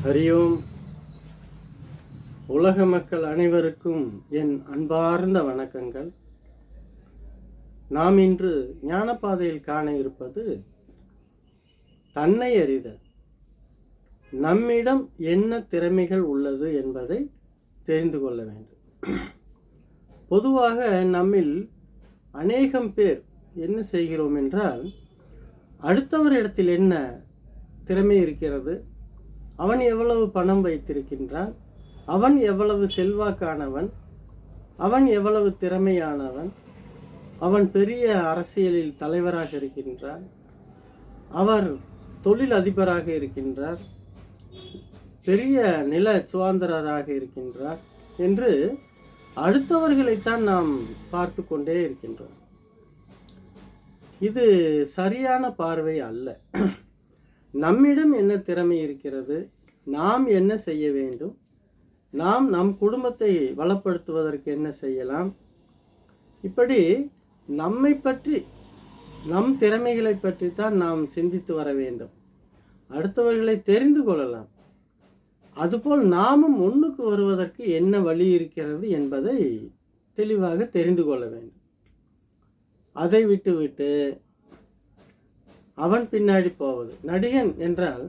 ஹரியோம். உலக மக்கள் அனைவருக்கும் என் அன்பார்ந்த வணக்கங்கள். நாம் இன்று ஞானப்பாதையில் காண இருப்பது தன்னை அறிதல். நம்மிடம் என்ன திறமைகள் உள்ளது என்பதை தெரிந்து கொள்ள வேண்டும். பொதுவாக நம்மில் அநேகம் பேர் என்ன செய்கிறோம் என்றால், அடுத்தவரிடத்தில் என்ன திறமை இருக்கிறது, அவன் எவ்வளவு பணம் வைத்திருக்கின்றான், அவன் எவ்வளவு செல்வாக்கானவன், அவன் எவ்வளவு திறமையானவன், அவன் பெரிய அரசியலில் தலைவராக இருக்கின்றான், அவர் தொழில் அதிபராக இருக்கின்றார், பெரிய நில சுதந்திரராக இருக்கின்றார் என்று அடுத்தவர்களைத்தான் நாம் பார்த்து கொண்டே இருக்கின்றோம். இது சரியான பார்வை அல்ல. நம்மிடம் என்ன திறமை இருக்கிறது, நாம் என்ன செய்ய வேண்டும், நாம் நம் குடும்பத்தை வளப்படுத்துவதற்கு என்ன செய்யலாம், இப்படி நம்மை பற்றி, நம் திறமைகளை பற்றி தான் நாம் சிந்தித்து வர வேண்டும். அடுத்தவர்களை தெரிந்து கொள்ளலாம். அதுபோல் நாமும் முன்னுக்கு வருவதற்கு என்ன வழி இருக்கிறது என்பதை தெளிவாக தெரிந்து கொள்ள வேண்டும். அதை விட்டுவிட்டு அவன் பின்னாடி போவது. நடிகன் என்றால்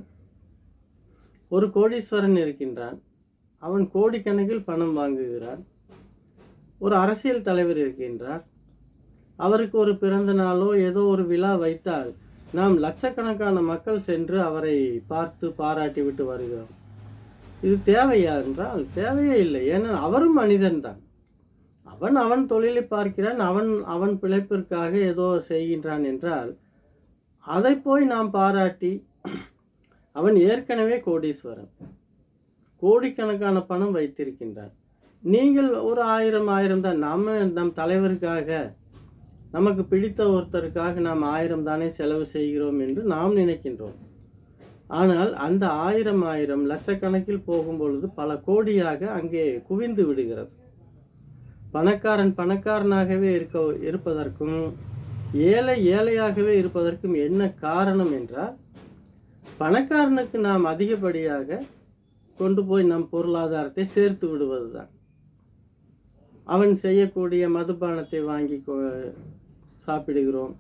ஒரு கோடீஸ்வரன் இருக்கின்றான், அவன் கோடிக்கணக்கில் பணம் வாங்குகிறான். ஒரு அரசியல் தலைவர் இருக்கின்றார், அவருக்கு ஒரு பிறந்த நாளோ ஏதோ ஒரு விழா வைத்தால் நாம் லட்சக்கணக்கான மக்கள் சென்று அவரை பார்த்து பாராட்டி விட்டு வருகிறோம். இது தேவையா என்றால் தேவையே இல்லை. ஏன்னா அவரும் மனிதன்தான். அவன் தொழிலை பார்க்கிறான், அவன் பிழைப்பிற்காக ஏதோ செய்கின்றான் என்றால் அதை போய் நாம் பாராட்டி, அவன் ஏற்கனவே கோடீஸ்வரன், கோடிக்கணக்கான பணம் வைத்திருக்கின்றான். நீங்கள் ஒரு 1000 தான். நம் தலைவருக்காக, நமக்கு பிடித்த ஒருத்தருக்காக நாம் 1000 தானே செலவு செய்கிறோம் என்று நாம் நினைக்கின்றோம். ஆனால் அந்த 1000 லட்சக்கணக்கில் போகும் பொழுது பல கோடியாக அங்கே குவிந்து விடுகிறது. பணக்காரன் பணக்காரனாகவே இருப்பதற்கும் ஏழை ஏழையாகவே இருப்பதற்கும் என்ன காரணம் என்றால், பணக்காரனுக்கு நாம் அதிகப்படியாக கொண்டு போய் நம் பொருளாதாரத்தை சேர்த்து விடுவதுதான். அவன் செய்யக்கூடிய மதுபானத்தை வாங்கி சாப்பிடுகிறோம்,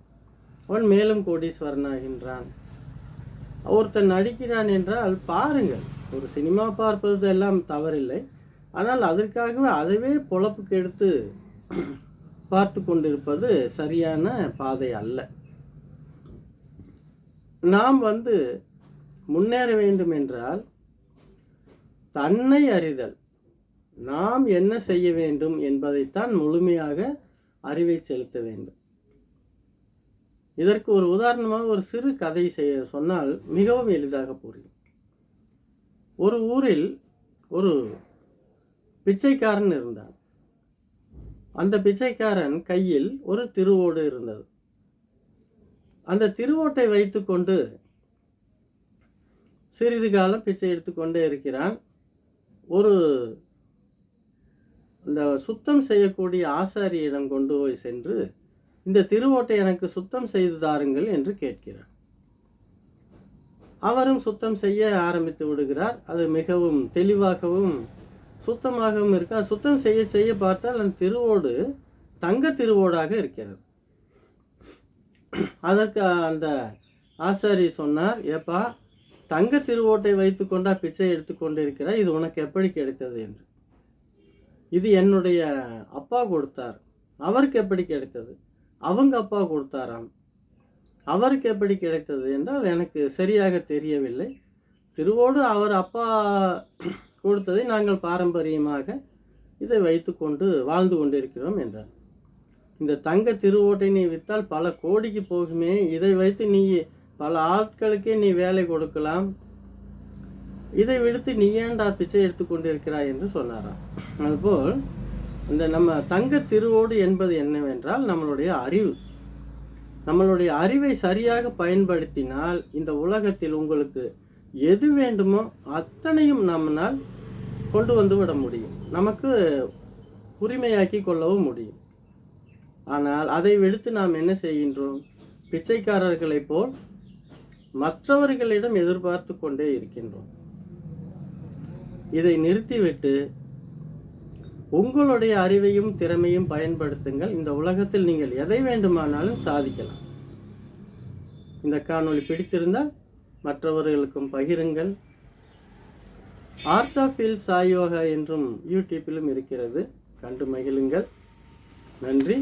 அவன் மேலும் கோடீஸ்வரனாகின்றான். ஒருத்தன் நடிக்கிறான் என்றால் பாருங்கள், ஒரு சினிமா பார்ப்பது எல்லாம் தவறில்லை. ஆனால் அதற்காகவே அதுவே பொழப்புக்கு எடுத்து பார்த்து கொண்டிருப்பது சரியான பாதை அல்ல. நாம் முன்னேற வேண்டும் என்றால் தன்னை அறிதல், நாம் என்ன செய்ய வேண்டும் என்பதைத்தான் முழுமையாக அறிவை செலுத்த வேண்டும். இதற்கு ஒரு உதாரணமாக ஒரு சிறு கதை சொன்னால் மிகவும் எளிதாக புரியும். ஒரு ஊரில் ஒரு பிச்சைக்காரன் இருந்தான். அந்த பிச்சைக்காரன் கையில் ஒரு திருவோடு இருந்தது. அந்த திருவோட்டை வைத்துக்கொண்டு சிறிது காலம் பிச்சை எடுத்துக்கொண்டே இருக்கிறான். ஒரு இந்த சுத்தம் செய்யக்கூடிய ஆசாரியிடம் கொண்டு போய் சென்று, இந்த திருவோட்டை எனக்கு சுத்தம் செய்து தாருங்கள் என்று கேட்கிறார். அவரும் சுத்தம் செய்ய ஆரம்பித்து விடுகிறார். அது மிகவும் தெளிவாகவும் சுத்தமாகவும் இருக்க. சுத்தம் செய்ய செய்ய பார்த்தால் அந்த திருவோடு தங்க திருவோடாக இருக்கிறது. அதற்கு அந்த ஆசாரி சொன்னார், ஏப்பா, தங்க திருவோட்டை வைத்து கொண்டா பிச்சை எடுத்துக்கொண்டு இருக்கிறார், இது உனக்கு எப்படி கிடைத்தது என்று. இது என்னுடைய அப்பா கொடுத்தார். அவருக்கு எப்படி கிடைத்தது? அவங்க அப்பா கொடுத்தாராம். அவருக்கு எப்படி கிடைத்தது என்றால் எனக்கு சரியாக தெரியவில்லை. திருவோடு அவர் அப்பா கொடுத்ததை நாங்கள் பாரம்பரியமாக இதை வைத்து கொண்டு வாழ்ந்து கொண்டிருக்கிறோம் என்றார். இந்த தங்க திருவோட்டை நீ விற்றால் பல கோடிக்கு போகுமே, இதை வைத்து நீ பல ஆட்களுக்கே நீ வேலை கொடுக்கலாம், இதை விடுத்து நீ ஏன்டா பிச்சை எடுத்துக்கொண்டிருக்கிறாய் என்று சொன்னாராம். அதுபோல் இந்த நம்ம தங்க திருவோடு என்பது என்னவென்றால் நம்மளுடைய அறிவு. நம்மளுடைய அறிவை சரியாக பயன்படுத்தினால் இந்த உலகத்தில் உங்களுக்கு எது வேண்டுமோ அத்தனையும் நம்மால் கொண்டு வந்து விட முடியும், நமக்கு உரிமையாக்கி கொள்ளவும் முடியும். ஆனால் அதை விடுத்து நாம் என்ன செய்கின்றோம்? பிச்சைக்காரர்களைப் போல் மற்றவர்களிடம் எதிர்பார்த்து கொண்டே இருக்கின்றோம். இதை நிறுத்திவிட்டு உங்களுடைய அறிவையும் திறமையும் பயன்படுத்துங்கள். இந்த உலகத்தில் நீங்கள் எதை வேண்டுமானாலும் சாதிக்கலாம். இந்த காணொளி பிடித்திருந்தால் மற்றவர்களுக்கும் பகிருங்கள். Art of heal Sai Yoga என்றும் யூடியூப்பிலும் இருக்கிறது, கண்டு மகிழுங்கள். நன்றி.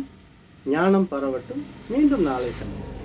ஞானம் பரவட்டும். மீண்டும் நாளை சந்திப்போம்.